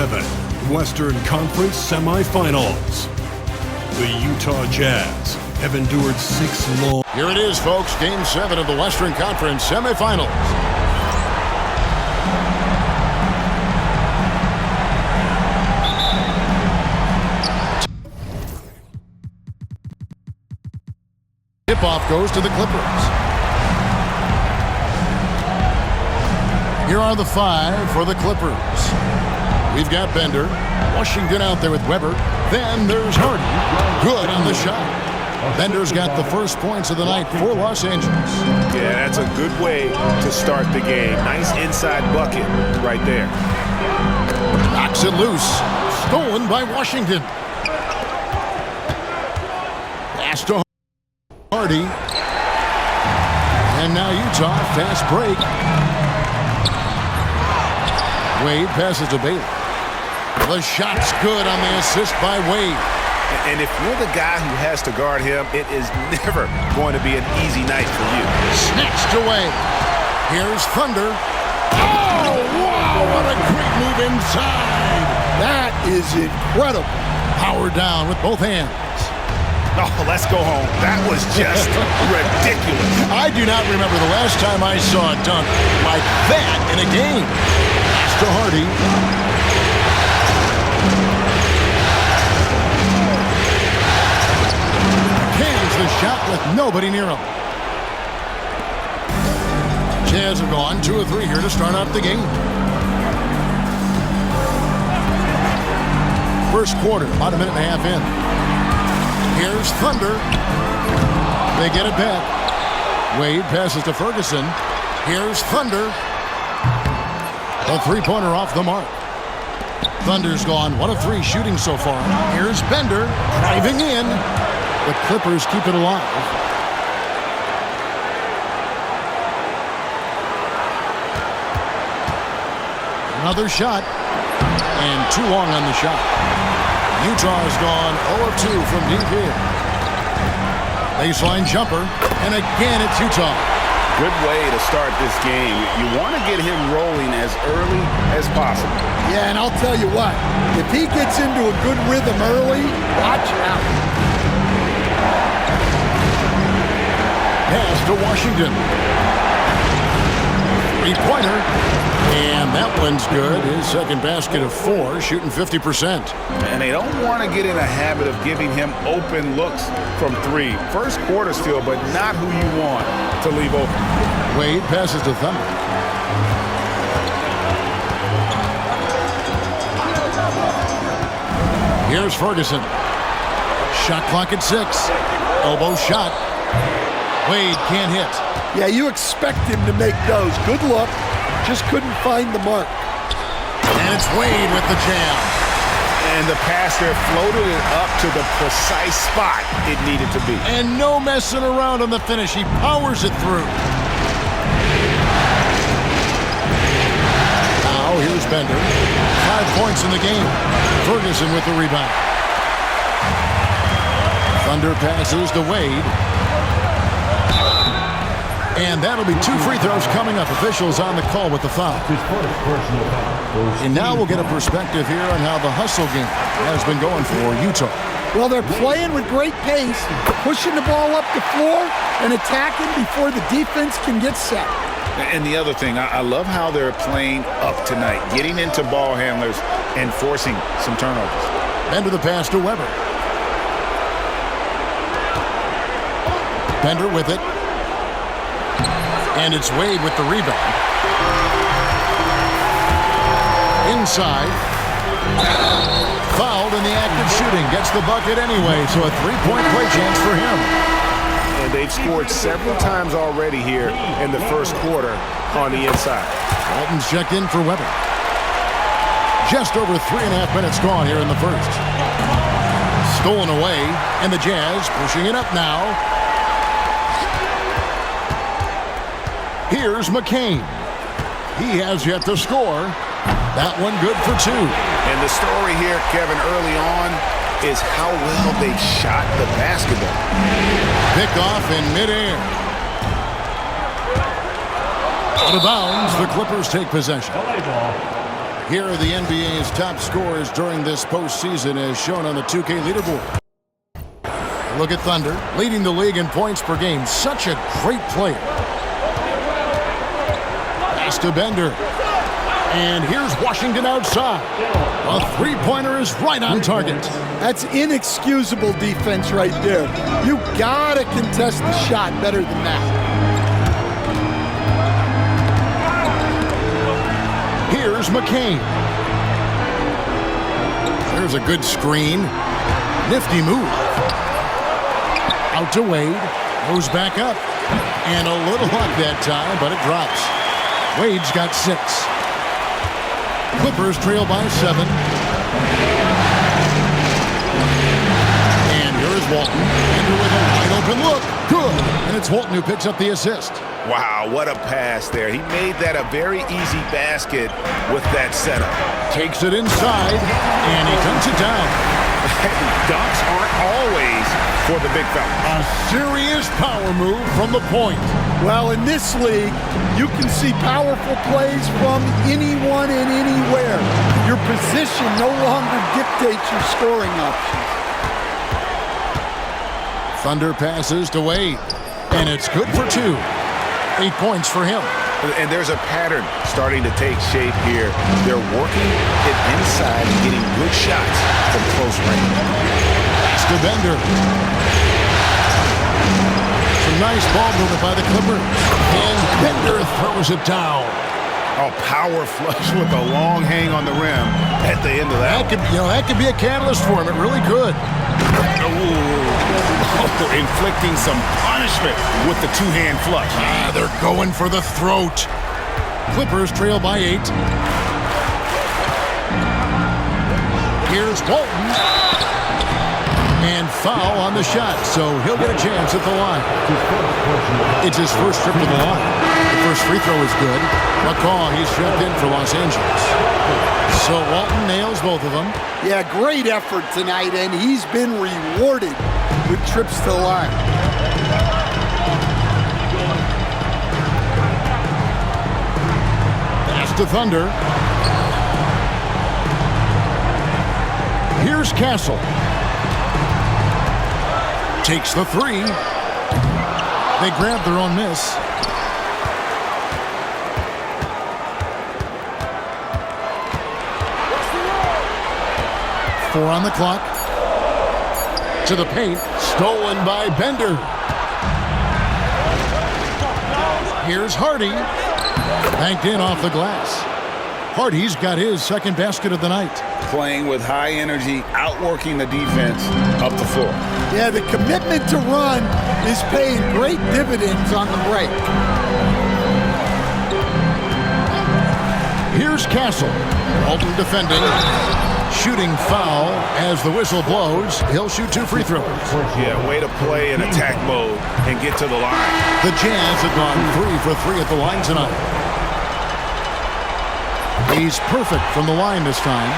7, Western Conference Semifinals. The Utah Jazz have endured 6 long... Here it is, folks. Game 7 of the Western Conference Semifinals. Tip-off goes to the Clippers. Here are the 5 for the Clippers. We've got Bender. Washington out there with Weber. Then there's Hardy. Good on the shot. Bender's got the first points of the night for Los Angeles. Yeah, that's a good way to start the game. Nice inside bucket right there. Knocks it loose. Stolen by Washington. Pass to Hardy. And now Utah, fast break. Wade passes to Bailey. The shot's good on the assist by Wade. And if you're the guy who has to guard him, it is never going to be an easy night for you. Snatched away. Here's Thunder. Oh, wow, what a great move inside. That is incredible. Power down with both hands. Oh, let's go home. That was just ridiculous. I do not remember the last time I saw a dunk like that in a game. Pass to Hardy. Cans the shot with nobody near him. Jazz have gone 2 of 3 here to start out the game. First quarter, about a minute and a half in. Here's Thunder. They get it back. Wade passes to Ferguson. Here's Thunder. A three-pointer off the mark. Thunder's gone 1 of 3 shooting so far. Here's Bender driving in. The Clippers keep it alive. Another shot. And too long on the shot. Utah's gone 0 of 2 from deep here. Baseline jumper. And again it's Utah. Good way to start this game. You want to get him rolling as early as possible. Yeah, and I'll tell you what. If he gets into a good rhythm early, watch out. Pass to Washington. Three-pointer. And that one's good. His second basket of 4, shooting 50%. And they don't want to get in a habit of giving him open looks from 3. First quarter still, but not who you want to leave open. Wade passes to Thunder. Here's Ferguson. Shot clock at 6. Elbow shot. Wade can't hit. Yeah, you expect him to make those. Good look. Just couldn't find the mark. And it's Wade with the jam. And the pass there floated it up to the precise spot it needed to be. And no messing around on the finish. He powers it through. Now here's Bender. 5 points in the game. Ferguson with the rebound. Thunder passes to Wade. And that'll be 2 free throws coming up. Officials on the call with the foul. And now we'll get a perspective here on how the hustle game has been going for Utah. Well, they're playing with great pace, pushing the ball up the floor and attacking before the defense can get set. And the other thing, I love how they're playing up tonight, getting into ball handlers and forcing some turnovers. Bender the pass to Weber. Bender with it. And it's Wade with the rebound. Inside. Fouled in the act of shooting. Gets the bucket anyway, so a 3-point play chance for him. And they've scored several times already here in the first quarter on the inside. Walton's checked in for Weber. Just over 3.5 minutes gone here in the first. Stolen away, and the Jazz pushing it up now. Here's McCain. He has yet to score. That one good for 2. And the story here, Kevin, early on is how well they shot the basketball. Pick off in midair. Out of bounds, the Clippers take possession. Here are the NBA's top scorers during this postseason as shown on the 2K leaderboard. Look at Thunder, leading the league in points per game. Such a great player. Pass to Bender. And here's Washington outside. A three-pointer is right on target. That's inexcusable defense right there. You gotta contest the shot better than that. Here's McCain. There's a good screen. Nifty move. Out to Wade. Goes back up. And a little luck that time, but it drops. Wade's got 6. Clippers trail by 7. And here is Walton. Bender with a wide open look. Good. And it's Walton who picks up the assist. Wow, what a pass there. He made that a very easy basket with that setup. Takes it inside, and he dunks it down. Dunks aren't always for the big fella. A serious power move from the point. Well, in this league, you can see powerful plays from anyone and anywhere. Your position no longer dictates your scoring options. Thunder passes to Wade, and it's good for 2. 8 points for him. And there's a pattern starting to take shape here. They're working it inside and getting good shots from close range. Pass to Bender. Some nice ball movement by the Clippers. And Bender throws it down. Oh, power flush with a long hang on the rim at the end of that. That could be a catalyst for him. It really could. Inflicting some punishment with the two-hand flush. They're going for the throat. Clippers trail by 8. Here's Walton. And foul on the shot, so he'll get a chance at the line. It's his first trip to the line. The first free throw is good. McCaw, he's checked in for Los Angeles. So Walton nails both of them. Yeah, great effort tonight, and he's been rewarded with trips to the line. Pass to Thunder. Here's Castle. Takes the 3. They grab their own miss. Four on the clock. To the paint. Stolen by Bender. Here's Hardy. Banked in off the glass. Hardy's got his second basket of the night. Playing with high energy, outworking the defense up the floor. Yeah, the commitment to run is paying great dividends on the break. Here's Castle. Walton defending. Shooting foul as the whistle blows. He'll shoot 2 free throws. Yeah, way to play in attack mode and get to the line. The Jazz have gone 3 for 3 at the line tonight. He's perfect from the line this time.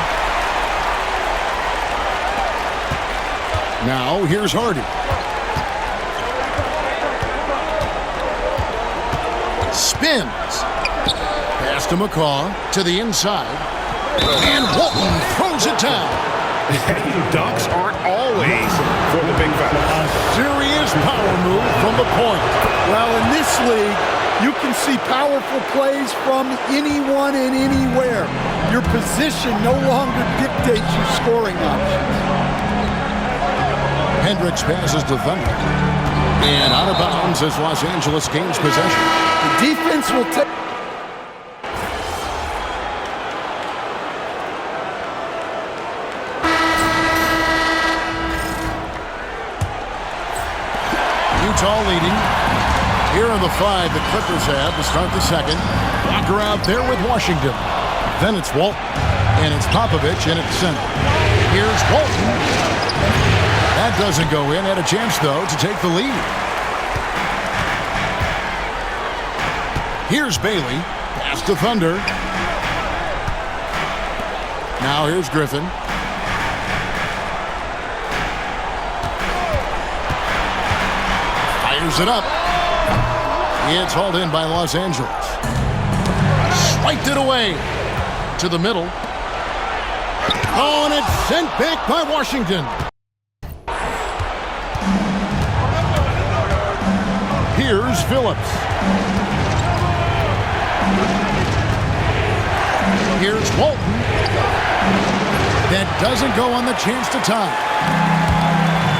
Now, here's Hardy. Spins. Pass to McCaw to the inside. And Walton throws it down. Dunks aren't always for the big fella. A serious power move from the point. Well, in this league, you can see powerful plays from anyone and anywhere. Your position no longer dictates your scoring options. Hendricks passes to Thunder. And out of bounds as Los Angeles gains possession. The defense will take... Utah leading. Here are the 5 the Clippers have to start the second. Walker out there with Washington. Then it's Walton. And it's Popovich in at center. Here's Walton. That doesn't go in. Had a chance, though, to take the lead. Here's Bailey. Pass to Thunder. Now here's Griffin. Fires it up. It's hauled in by Los Angeles. Swiped it away. To the middle. Oh, and it's sent back by Washington. Here's Phillips. Here's Walton. That doesn't go on the chance to tie.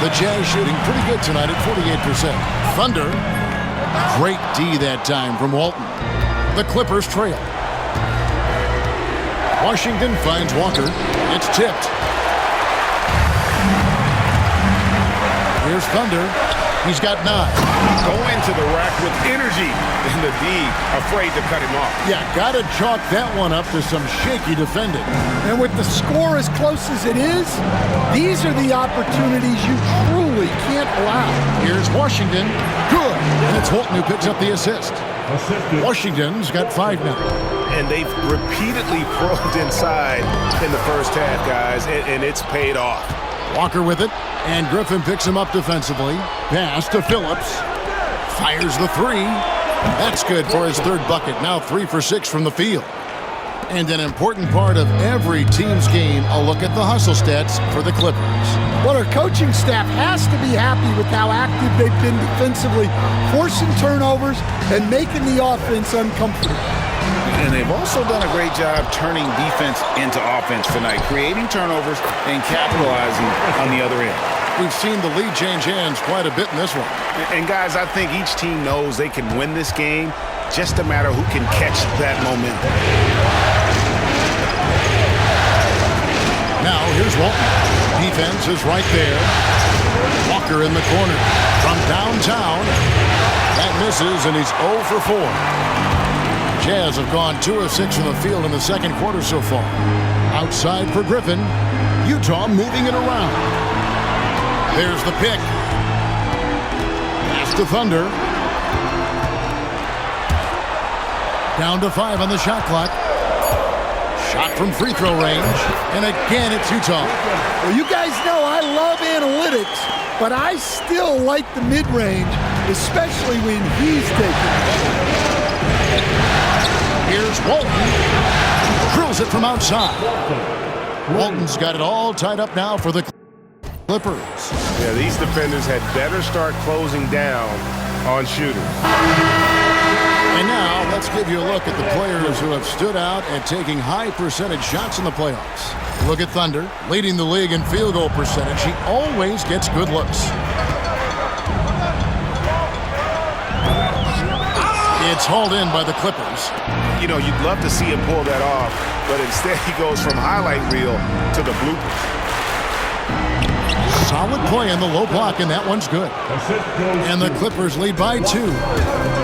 The Jazz shooting pretty good tonight at 48%. Thunder. Great D that time from Walton. The Clippers trail. Washington finds Walker. It's tipped. Here's Thunder. He's got 9. Going to the rack with energy, and the D afraid to cut him off. Yeah, got to chalk that one up to some shaky defending. And with the score as close as it is, these are the opportunities you truly can't allow. Here's Washington. Good. And it's Walton who picks up the assist. Washington's got 5 now. And they've repeatedly probed inside in the first half, guys, and it's paid off. Walker with it, and Griffin picks him up defensively. Pass to Phillips. Fires the 3. That's good for his 3rd bucket. Now 3 for 6 from the field. And an important part of every team's game, a look at the hustle stats for the Clippers. Well, our coaching staff has to be happy with how active they've been defensively, forcing turnovers and making the offense uncomfortable. And they've also done a great job turning defense into offense tonight, creating turnovers and capitalizing on the other end. We've seen the lead change hands quite a bit in this one. And guys, I think each team knows they can win this game, just a matter who can catch that momentum. Now here's Walton. Defense is right there. Walker in the corner. From downtown. That misses, and he's 0 for 4. Jazz have gone 2 of 6 from the field in the second quarter so far. Outside for Griffin. Utah moving it around. There's the pick. Pass to Thunder. Down to 5 on the shot clock. Shot from free throw range. And again, it's Utah. Well, you guys know I love analytics, but I still like the mid-range, especially when he's taking it. Here's Walton. Drills it from outside. Walton's got it all tied up now for the Clippers. Yeah, these defenders had better start closing down on shooters. And now let's give you a look at the players who have stood out at taking high percentage shots in the playoffs. Look at Thunder, leading the league in field goal percentage. He always gets good looks. It's hauled in by the Clippers. You know, you'd love to see him pull that off, but instead he goes from highlight reel to the bloopers. Solid play in the low block, and that one's good. And the Clippers lead by 2.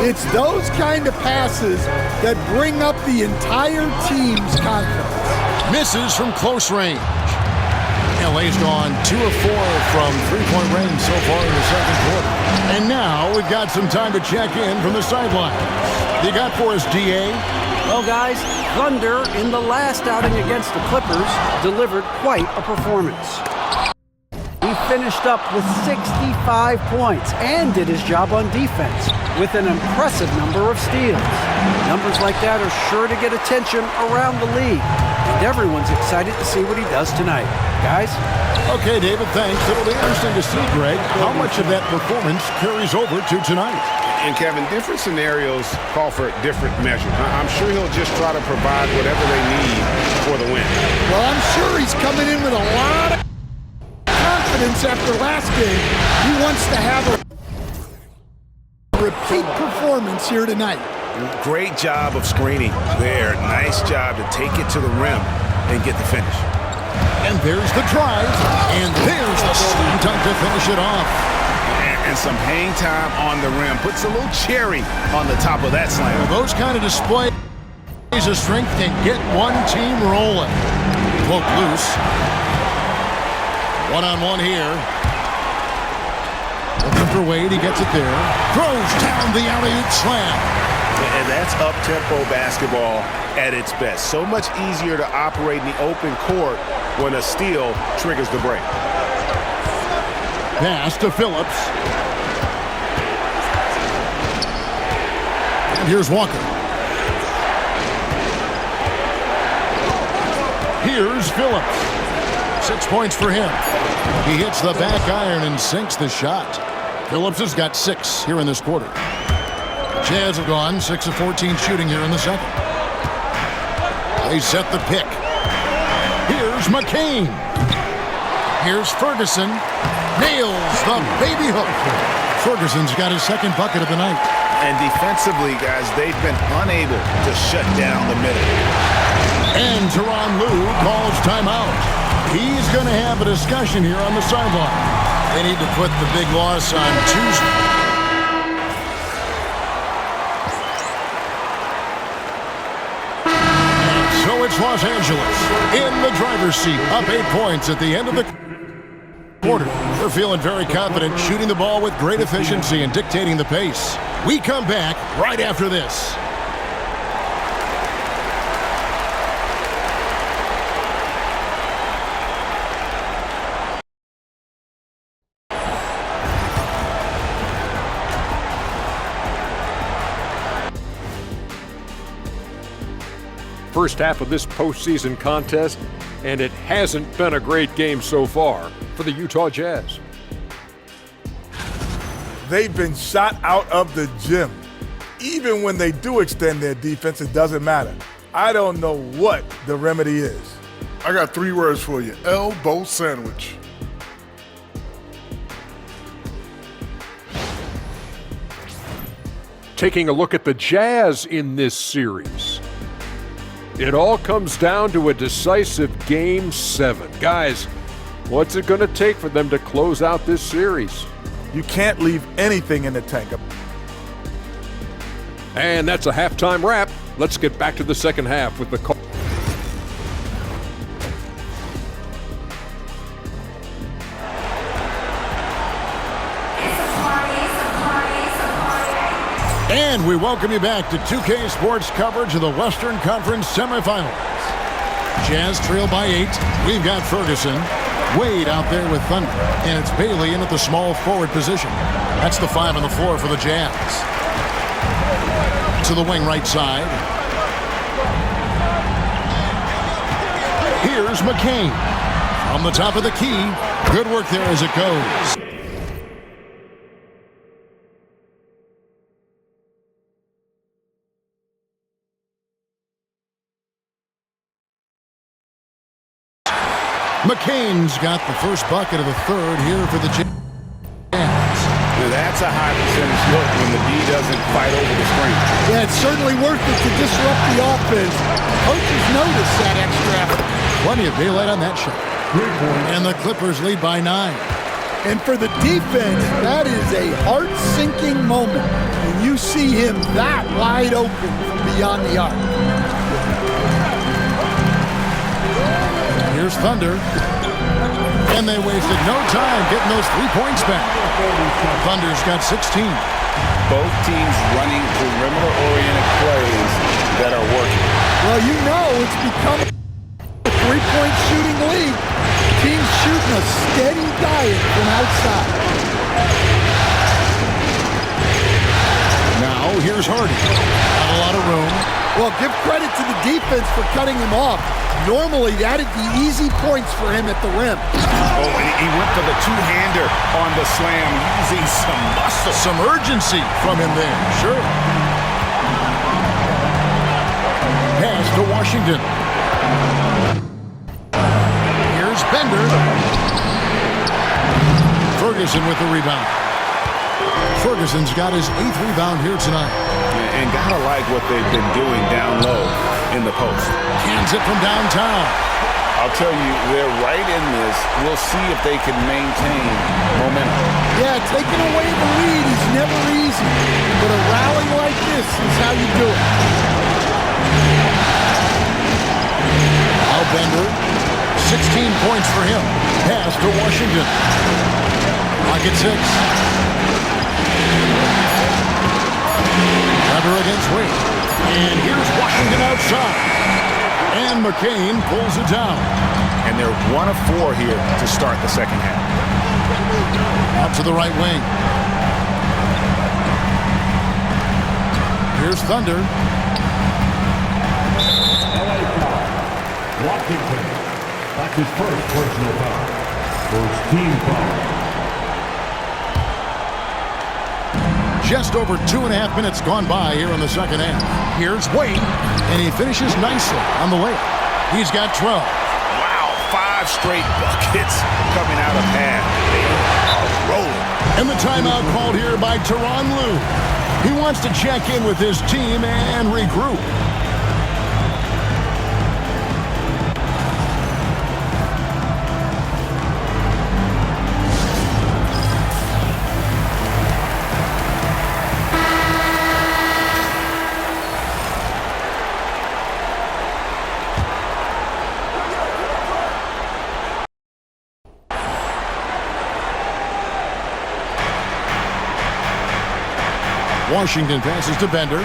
It's those kind of passes that bring up the entire team's confidence. Misses from close range. LA's gone 2 of 4 from three-point range so far in the second quarter. And now we've got some time to check in from the sideline. You got for us, DA? Well, guys, Thunder in the last outing against the Clippers delivered quite a performance. He finished up with 65 points and did his job on defense with an impressive number of steals. Numbers like that are sure to get attention around the league, and everyone's excited to see what he does tonight. Guys? Okay, David, thanks. It'll be interesting to see, Greg, how much of that performance carries over to tonight. And Kevin, different scenarios call for different measures. I'm sure he'll just try to provide whatever they need for the win. Well, I'm sure he's coming in with a lot of confidence after last game. He wants to have a repeat performance here tonight. Great job of screening there. Nice job to take it to the rim and get the finish. And there's the drive, and there's the slam dunk to finish it off. And some hang time on the rim. Puts a little cherry on the top of that slam. Well, those kind of displays of strength can get one team rolling. Poke loose. One-on-one here. Looking for Wade. He gets it there. Throws down the alley-oop slam. And that's up-tempo basketball at its best. So much easier to operate in the open court when a steal triggers the break. Pass to Phillips. And here's Walker. Here's Phillips. 6 points for him. He hits the back iron and sinks the shot. Phillips has got 6 here in this quarter. Jazz have gone 6 of 14 shooting here in the second. They set the pick. Here's McCain. Here's Ferguson. Nails the baby hook. Ferguson's got his second bucket of the night. And defensively, guys, they've been unable to shut down the middle. And Tyronn Lue calls timeout. He's going to have a discussion here on the sideline. They need to put the big loss on Tuesday. And so it's Los Angeles in the driver's seat, up 8 points at the end of the quarter. They're feeling very confident, shooting the ball with great efficiency and dictating the pace. We come back right after this. First half of this postseason contest, and it hasn't been a great game so far for the Utah Jazz. They've been shot out of the gym. Even when they do extend their defense, it doesn't matter. I don't know what the remedy is. I got 3 words for you. Elbow sandwich. Taking a look at the Jazz in this series. It all comes down to a decisive Game 7. Guys, what's it going to take for them to close out this series? You can't leave anything in the tank. And that's a halftime wrap. Let's get back to the second half with the call. And we welcome you back to 2K Sports coverage of the Western Conference semifinals. Jazz trail by 8. We've got Ferguson. Wade out there with Thunder. And it's Bailey in at the small forward position. That's the 5 on the floor for the Jazz. To the wing right side. Here's McCain. From the top of the key. Good work there as it goes. McCain's got the first bucket of the third here for the Jazz. Now that's a high percentage look when the D doesn't fight over the screen. Yeah, it's certainly worth it to disrupt the offense. Coaches notice that extra effort. Plenty of daylight on that shot. And the Clippers lead by 9. And for the defense, that is a heart-sinking moment when you see him that wide open from beyond the arc. Here's Thunder. And they wasted no time getting those 3 points back. Thunder's got 16. Both teams running perimeter-oriented plays that are working. Well, you know it's become a three-point shooting league. Teams shooting a steady diet from outside. Now, here's Hardy. Not a lot of room. Well, give credit to the defense for cutting him off. Normally, that'd be easy points for him at the rim. Oh, and he went for the two-hander on the slam, using some muscle. Some urgency from him there, sure. Pass to Washington. Here's Bender. Ferguson with the rebound. Ferguson's got his 8th rebound here tonight. And gotta like what they've been doing down low in the post. Cans it from downtown. I'll tell you, they're right in this. We'll see if they can maintain momentum. Yeah, taking away the lead is never easy, but a rally like this is how you do it. Now Bender, 16 points for him. Pass to Washington. Pocket 6. Weber against Wade. And here's Washington outside. And McCain pulls it down. And they're 1 of 4 here to start the second half. Out to the right wing. Here's Thunder. Washington. His first personal foul. First team foul. Just over 2.5 minutes gone by here in the second half. Here's Wade, and he finishes nicely on the layup. He's got 12. Wow, 5 straight buckets coming out of half. They are rolling. And the timeout called here by Tyronn Lue. He wants to check in with his team and regroup. Washington passes to Bender.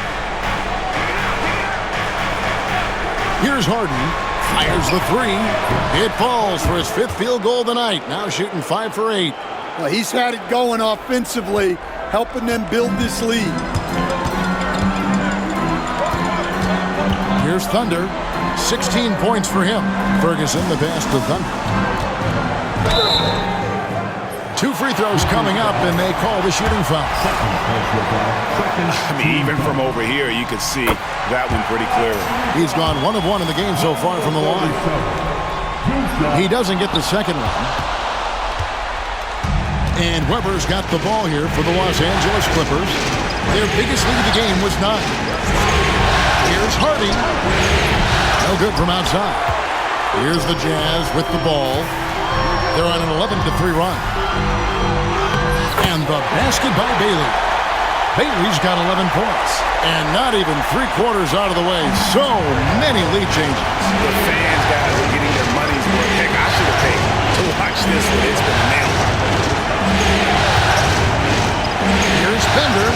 Here's Harden. Fires the 3. It falls for his 5th field goal of the night. Now shooting 5 for 8. Well, he's had it going offensively, helping them build this lead. Here's Thunder. 16 points for him. Ferguson the pass to Thunder. 2 free throws coming up, and they call the shooting foul. I mean, even from over here, you could see that one pretty clearly. He's gone 1 of 1 in the game so far from the line. He doesn't get the second one. And Weber's got the ball here for the Los Angeles Clippers. Their biggest lead of the game was 9. Here's Hardy. No good from outside. Here's the Jazz with the ball. They're on an 11-3 run. And the basket by Bailey. Bailey's got 11 points. And not even 3/4 out of the way. So many lead changes. The fans, guys, are getting their money's worth. Heck, I should have paid to watch this one. It's been nailed. Here's Bender.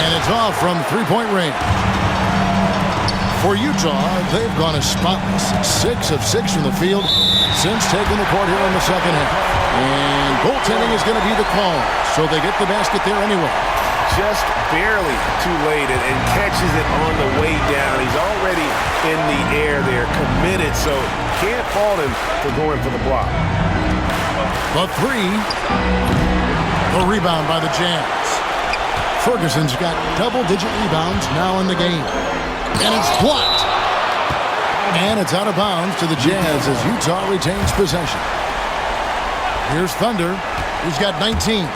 And it's off from 3-point range. For Utah, they've gone as spotless. 6 of 6 from the field since taking the court here in the second half. And goaltending is going to be the call, so they get the basket there anyway. Just barely too late and catches it on the way down. He's already in the air there, committed, so can't fault him for going for the block. The 3. The rebound by the Jazz. Ferguson's got double-digit rebounds now in the game. And it's blocked. And it's out of bounds to the Jazz as Utah retains possession. Here's Thunder. He's got 19.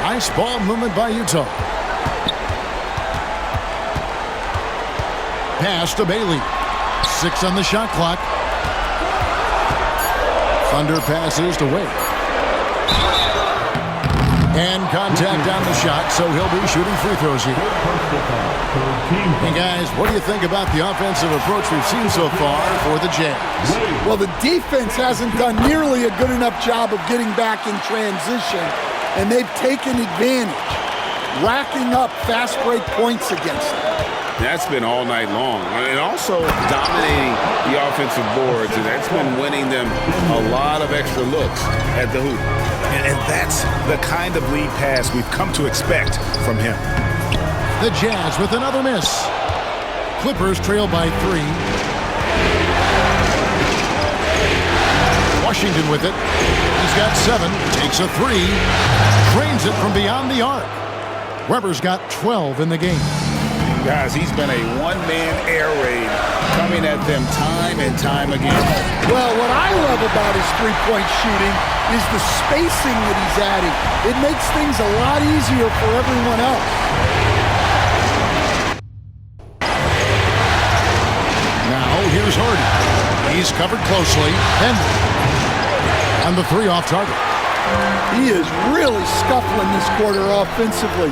Nice ball movement by Utah. Pass to Bailey. 6 on the shot clock. Thunder passes to Wade. And contact on the shot, so he'll be shooting free throws here. Hey guys, what do you think about the offensive approach we've seen so far for the Jazz? Well, the defense hasn't done nearly a good enough job of getting back in transition, and they've taken advantage, racking up fast break points against them. That's been all night long. And also dominating the offensive boards, and that's been winning them a lot of extra looks at the hoop. And that's the kind of lead pass we've come to expect from him. The Jazz with another miss. Clippers trail by 3. Washington with it. He's got 7. Takes a 3. Drains it from beyond the arc. Weber's got 12 in the game. Guys, he's been a one-man air raid coming at them time and time again. Well, what I love about his three-point shooting is the spacing that he's adding. It makes things a lot easier for everyone else. Now, here's Hardy. He's covered closely. Bender. And the 3 off target. He is really scuffling this quarter offensively.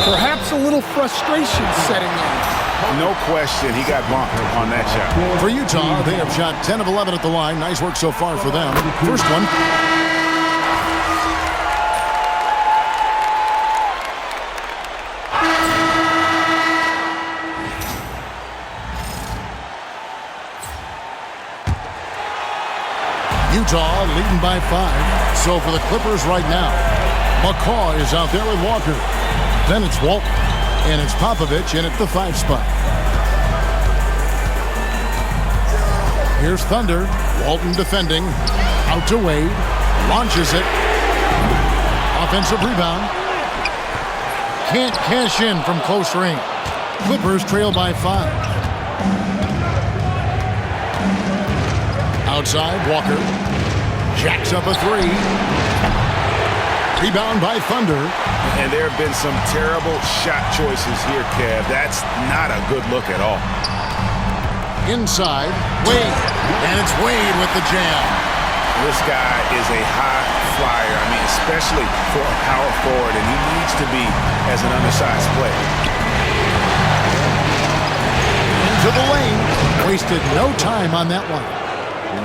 Perhaps a little frustration setting in. No question, he got bumped on that shot. For Utah, they have shot 10 of 11 at the line. Nice work so far for them. First one. Utah leading by 5. So for the Clippers right now, McCaw is out there with Walker. Then it's Walton. And it's Popovich in at the 5 spot. Here's Thunder. Walton defending. Out to Wade. Launches it. Offensive rebound. Can't cash in from close range. Clippers trail by 5. Outside, Walker. Jacks up a 3. Rebound by Thunder. And there have been some terrible shot choices here, Kev. That's not a good look at all. Inside, Wade. And it's Wade with the jam. This guy is a high flyer. I mean, especially for a power forward, and he needs to be as an undersized player. Into the lane. Wasted no time on that one.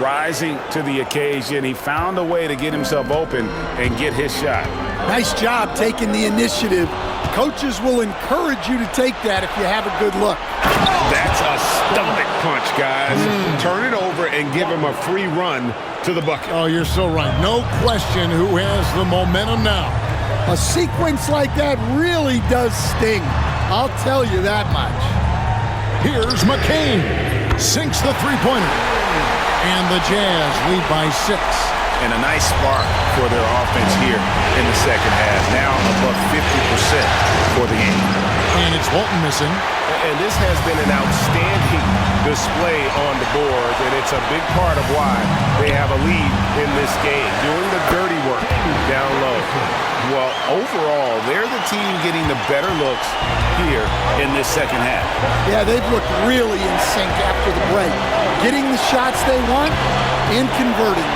Rising to the occasion, he found a way to get himself open and get his shot. Nice job taking the initiative. Coaches will encourage you to take that if you have a good look. That's a stomach punch, guys. Turn it over and give him a free run to the bucket. Oh, you're so right. No question who has the momentum now. A sequence like that really does sting. I'll tell you that much. Here's McCain. Sinks the three-pointer. And the Jazz lead by 6. And a nice spark for their offense here in the second half. Now above 50% for the game. And it's Walton missing. And this has been an outstanding display on the board, and it's a big part of why they have a lead in this game, doing the dirty work down low. Well, overall, they're the team getting the better looks here in this second half. Yeah, they've looked really in sync after the break, getting the shots they want and converting.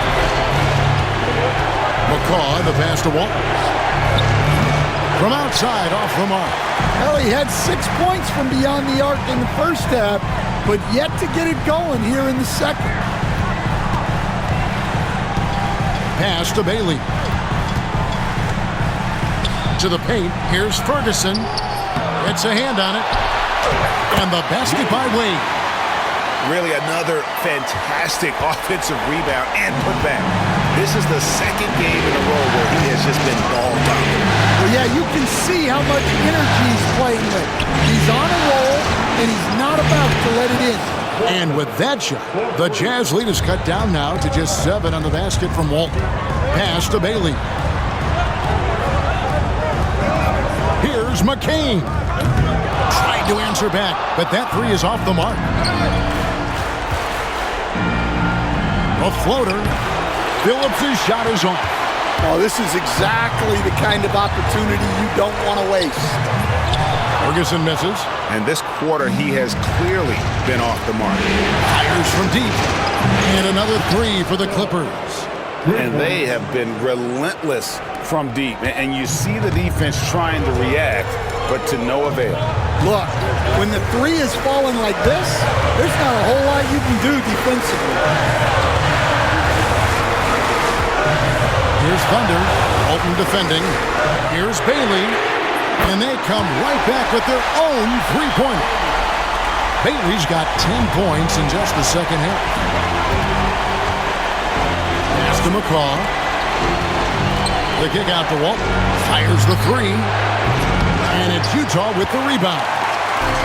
McCaw, the pass to Walton. From outside, off the mark. Well, he had 6 points from beyond the arc in the first half, but yet to get it going here in the second. Pass to Bailey. To the paint. Here's Ferguson. Gets a hand on it. And the basket by Wade. Really another fantastic offensive rebound and putback. This is the second game in a row where he has just been ball dominant. Well, yeah, you can see how much energy he's playing with. He's on a roll, and he's not about to let it in. And with that shot, the Jazz lead is cut down now to just 7 on the basket from Walton. Pass to Bailey. Here's McCain. Tried to answer back, but that 3 is off the mark. A floater. Phillips' shot is on. Oh, this is exactly the kind of opportunity you don't want to waste. Ferguson misses. And this quarter, he has clearly been off the mark. Fires from deep. And another 3 for the Clippers. And they have been relentless from deep. And you see the defense trying to react, but to no avail. Look, when the 3 is falling like this, there's not a whole lot you can do defensively. Here's Thunder. Walton defending. Here's Bailey. And they come right back with their own three-pointer. Bailey's got 10 points in just the second half. Pass to McCaw. The kick out to Walton. Fires the 3. And it's Utah with the rebound.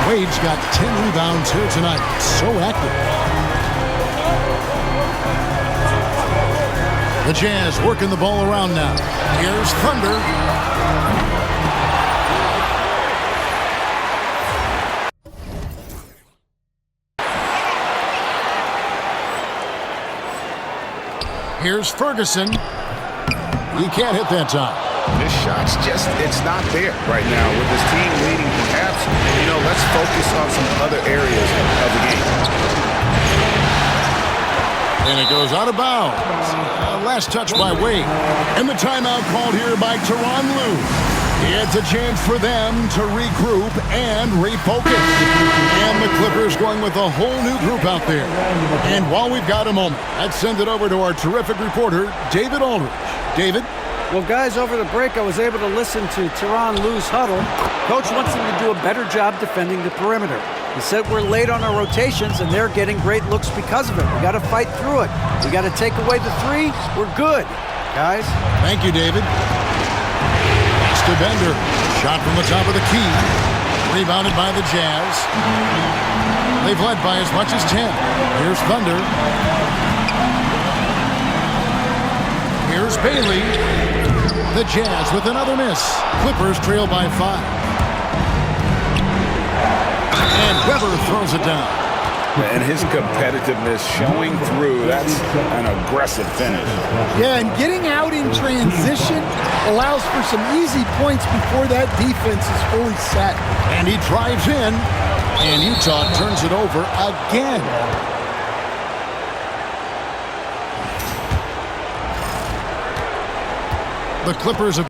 Wade's got 10 rebounds here tonight. So active. The Jazz working the ball around now. Here's Thunder. Here's Ferguson. He can't hit that time. This shot's just, it's not there right now. With this team leading, perhaps, let's focus on some other areas of the game. And it goes out of bounds. Last touch by Wade. And the timeout called here by Tyronn Lue. It's a chance for them to regroup and refocus. And the Clippers going with a whole new group out there. And while we've got a moment, let's send it over to our terrific reporter, David Aldridge. David? Well, guys, over the break, I was able to listen to Tyronn Lue's huddle. Coach wants them to do a better job defending the perimeter. He said we're late on our rotations, and they're getting great looks because of it. We got to fight through it. We got to take away the 3. We're good, guys. Thank you, David. Pass to Bender. Shot from the top of the key. Rebounded by the Jazz. They've led by as much as 10. Here's Thunder. Here's Bailey. The Jazz with another miss. Clippers trail by 5. And Weber throws it down. And his competitiveness showing through. That's an aggressive finish. Yeah, and getting out in transition allows for some easy points before that defense is fully set. And he drives in, and Utah turns it over again. The Clippers have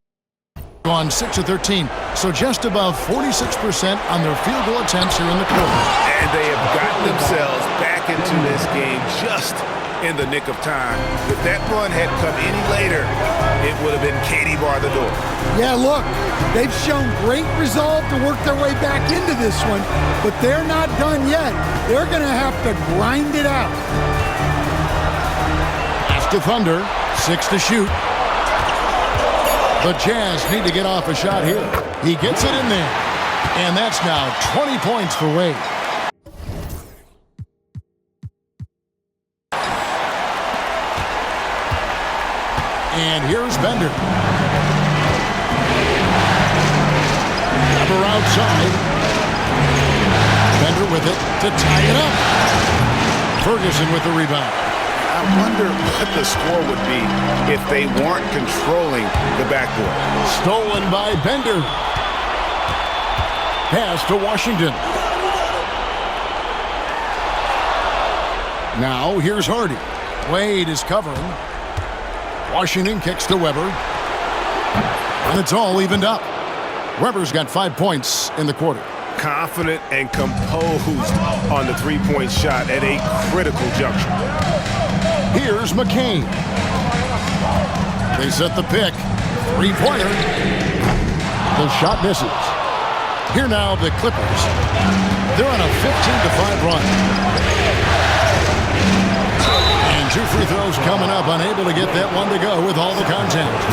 gone 6 of 13, so just above 46% on their field goal attempts here in the quarter. And they have gotten themselves back into this game just in the nick of time. If that run had come any later, it would have been Katie bar the door. Yeah, look, they've shown great resolve to work their way back into this one, but they're not done yet. They're going to have to grind it out. Pass to Thunder, 6 to shoot. The Jazz need to get off a shot here. He gets it in there. And that's now 20 points for Wade. And here's Bender. Weber outside. Bender with it to tie it up. Ferguson with the rebound. I wonder what the score would be if they weren't controlling the backboard. Stolen by Bender. Pass to Washington. Now here's Hardy. Wade is covering. Washington kicks to Weber. And it's all evened up. Weber's got 5 points in the quarter. Confident and composed on the three-point shot at a critical juncture. Here's McCain. They set the pick. Three-pointer. The shot misses. Here now the Clippers. They're on a 15-5 run. And 2 free throws coming up. Unable to get that one to go with all the contact.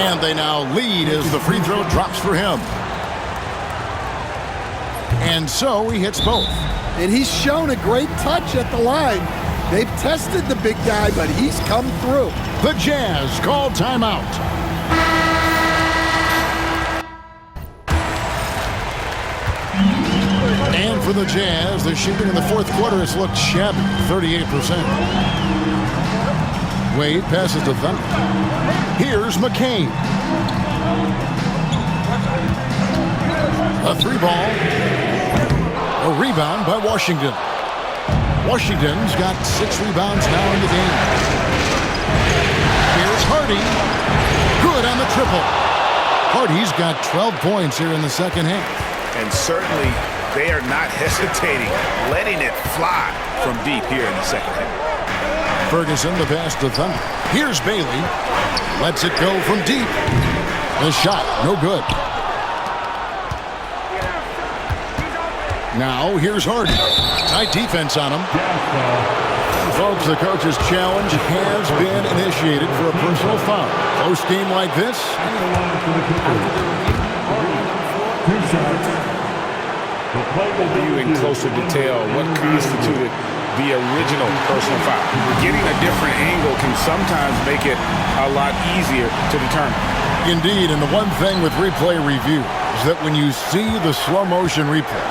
And they now lead as the free throw drops for him. And so he hits both. And he's shown a great touch at the line. They've tested the big guy, but he's come through. The Jazz call timeout. And for the Jazz, the shooting in the fourth quarter has looked shabby, 38%. Wade passes to Thunder. Here's McCain. A 3-ball. A rebound by Washington. Washington's got 6 rebounds now in the game. Here's Hardy. Good on the triple. Hardy's got 12 points here in the second half. And certainly they are not hesitating, letting it fly from deep here in the second half. Ferguson, the pass to Thunder. Here's Bailey. Lets it go from deep. The shot, no good. Now, here's Hardy. Tight defense on him. Folks, the coach's challenge has been initiated for a personal foul. Close game like this. Viewing closer detail what constituted the original personal foul. Getting a different angle can sometimes make it a lot easier to determine. Indeed, and the one thing with replay review is that when you see the slow motion replays,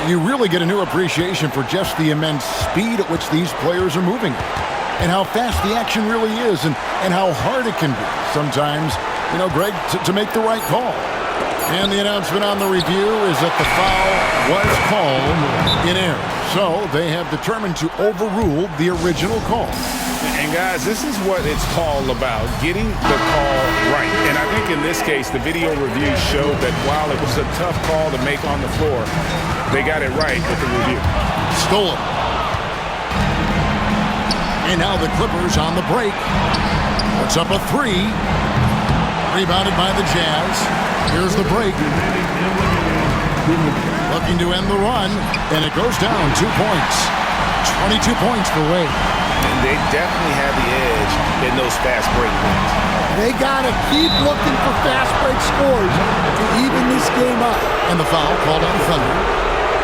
you really get a new appreciation for just the immense speed at which these players are moving and how fast the action really is and how hard it can be sometimes, Greg, to make the right call. And the announcement on the review is that the foul was called in error. So they have determined to overrule the original call. And guys, this is what it's all about, getting the call right. And I think in this case, the video review showed that while it was a tough call to make on the floor, they got it right with the review. Stolen. And now the Clippers on the break. Puts up a 3. Rebounded by the Jazz. Here's the break. Looking to end the run, and it goes down 2 points. 22 points for Wade. And they definitely have the edge in those fast break wins. They got to keep looking for fast break scores to even this game up. And the foul called on Thunder.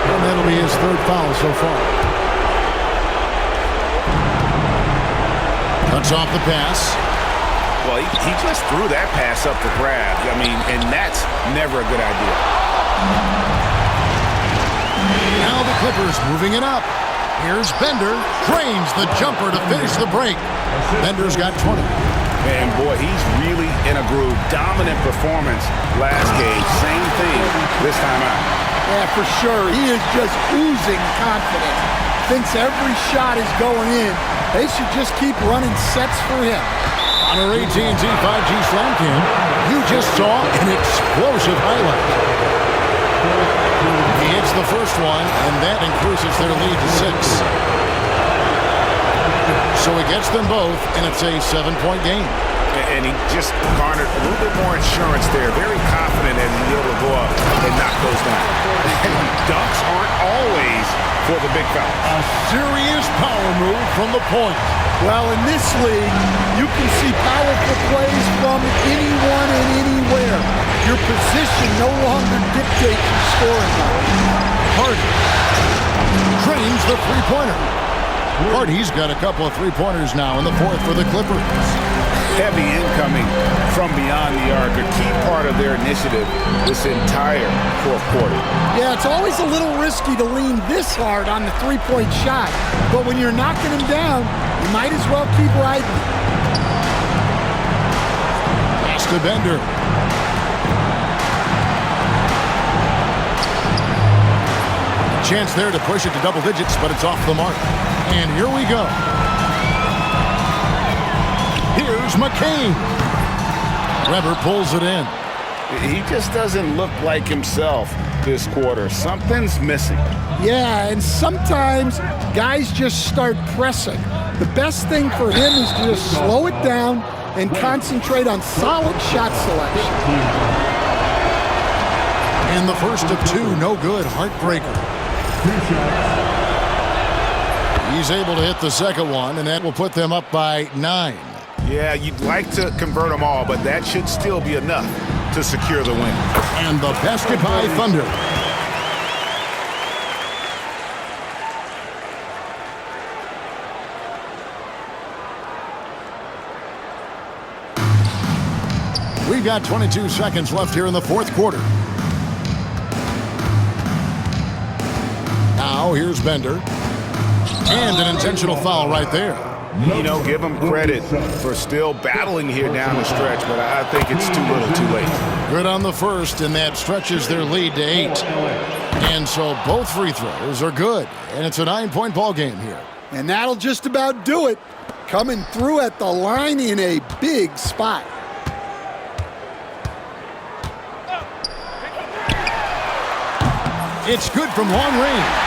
And that'll be his third foul so far. Cuts off the pass. Well, he just threw that pass up for grabs. I mean, and that's never a good idea. Now the Clippers moving it up. Here's Bender. Drains the jumper to finish the break. Bender's got 20. And boy, he's really in a groove. Dominant performance last game. Same thing this time out. Yeah, for sure. He is just oozing confidence. Thinks every shot is going in. They should just keep running sets for him. On our AT&T 5G Slam Cam, you just saw an explosive highlight. He hits the first one, and that increases their lead to 6. So he gets them both, and it's a 7-point game. And he just garnered a little bit more insurance there. Very confident in being able to go up and knock those down. Dunks aren't always for the big fella. A serious power move from the point. Well, in this league, you can see powerful plays from anyone and anywhere. Your position no longer dictates your scoring. Harden drains the three-pointer. Hardy's got a couple of three-pointers now in the fourth for the Clippers. Heavy incoming from beyond the arc, a key part of their initiative this entire fourth quarter. Yeah, it's always a little risky to lean this hard on the three-point shot, but when you're knocking him down, you might as well keep riding. Pass to Bender. Chance there to push it to double digits, but it's off the mark. And here we go. Here's McCain. Weber pulls it in. He just doesn't look like himself this quarter. Something's missing. Yeah, and sometimes guys just start pressing. The best thing for him is to just slow it down and concentrate on solid shot selection. And the first of two, no good, heartbreaker. He's able to hit the second one, and that will put them up by 9. Yeah, you'd like to convert them all, but that should still be enough to secure the win. And the basket by Thunder. We've got 22 seconds left here in the fourth quarter. Now here's Bender. And an intentional foul right there. You know, give him credit for still battling here down the stretch, but I think it's too little too late. Good on the first, and that stretches their lead to 8. And so both free throws are good, and it's a 9-point ball game here. And that'll just about do it. Coming through at the line in a big spot. It's good from long range.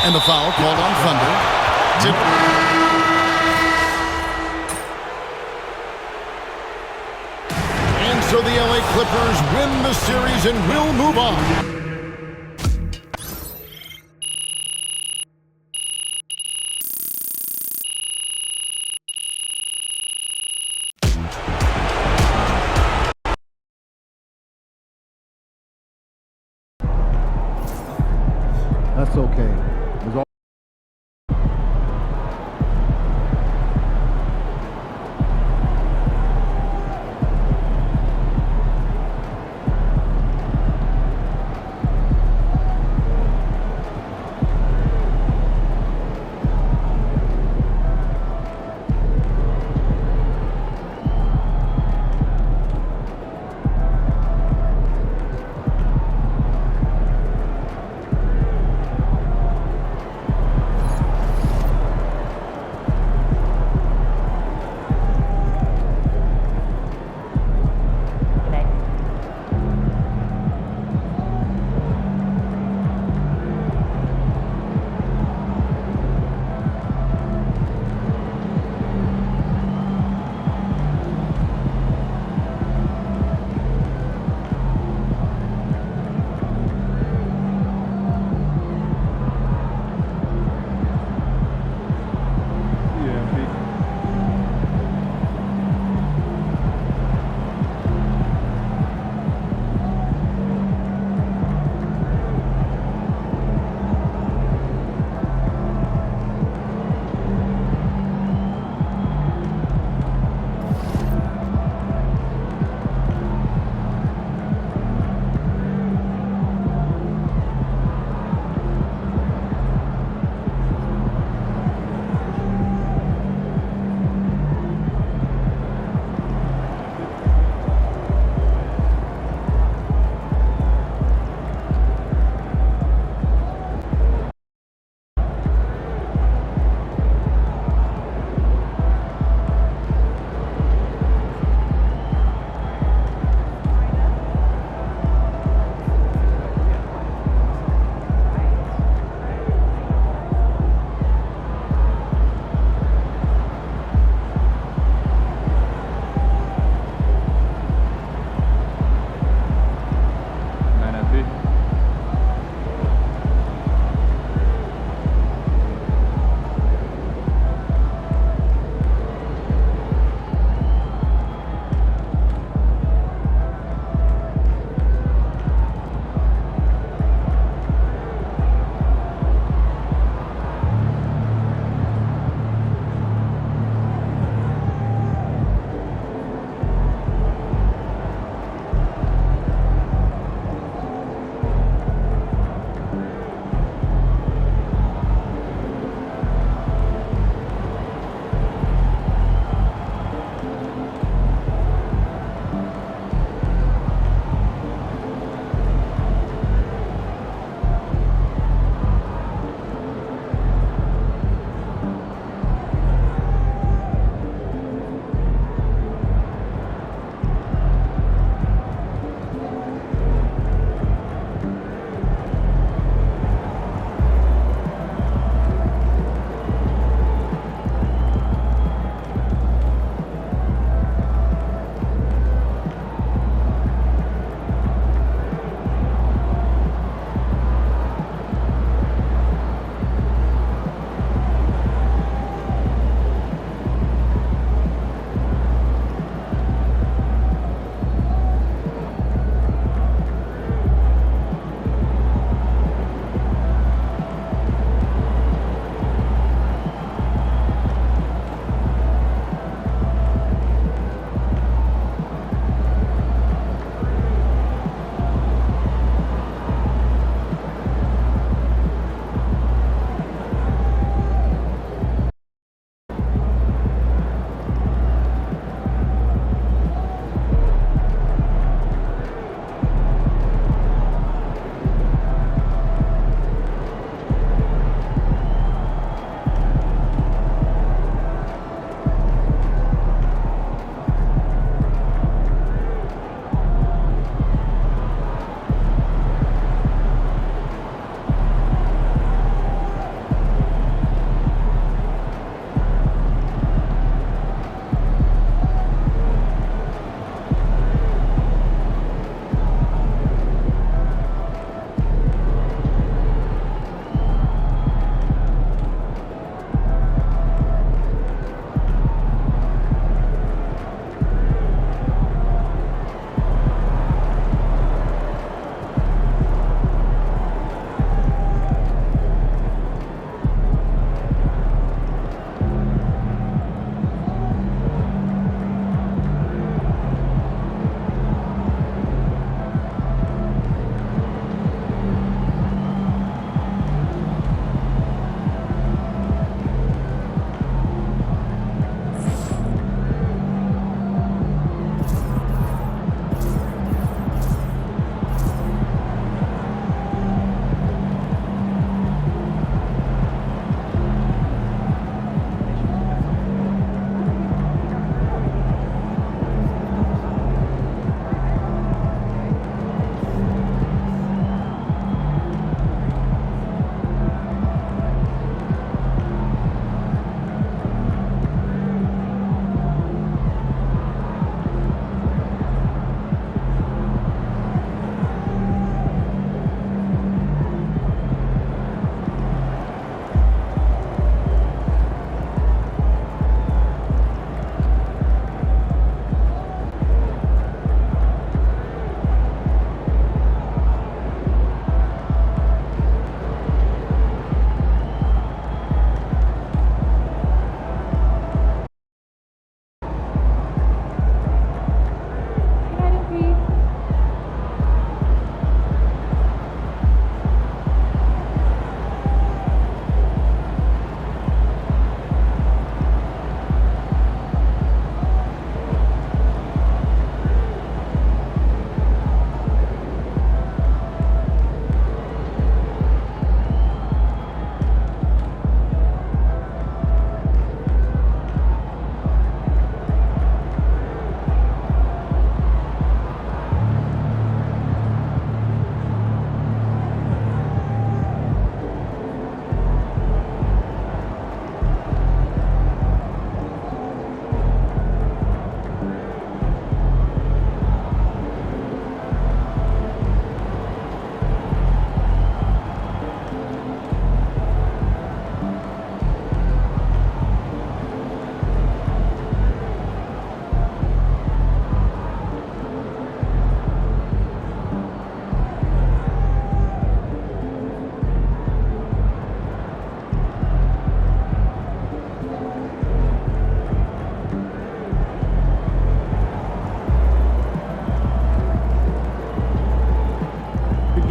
And the foul called on Thunder. And so the LA Clippers win the series and will move on. That's okay.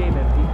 game, empty.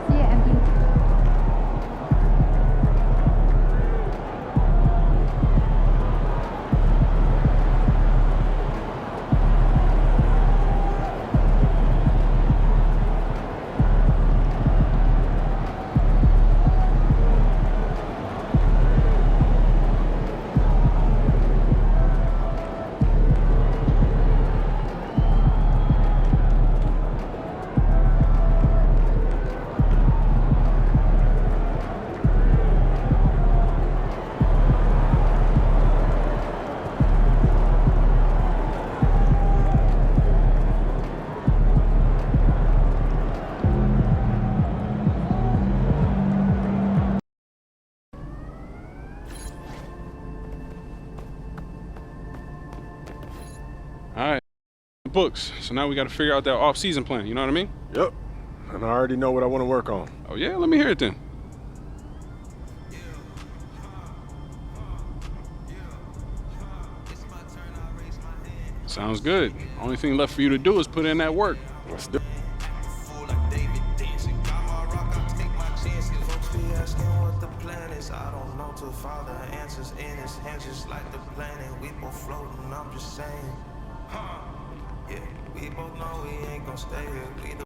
See ya, empty. All right, books. So now we got to figure out that off-season plan. You know what I mean? Yep. And I already know what I want to work on. Oh yeah, let me hear it then. Sounds good. Only thing left for you to do is put in that work. Let's do it. I don't know to find the answers in his hands, just like the planet. We both floating, I'm just saying. Yeah, we both know we ain't gonna stay here.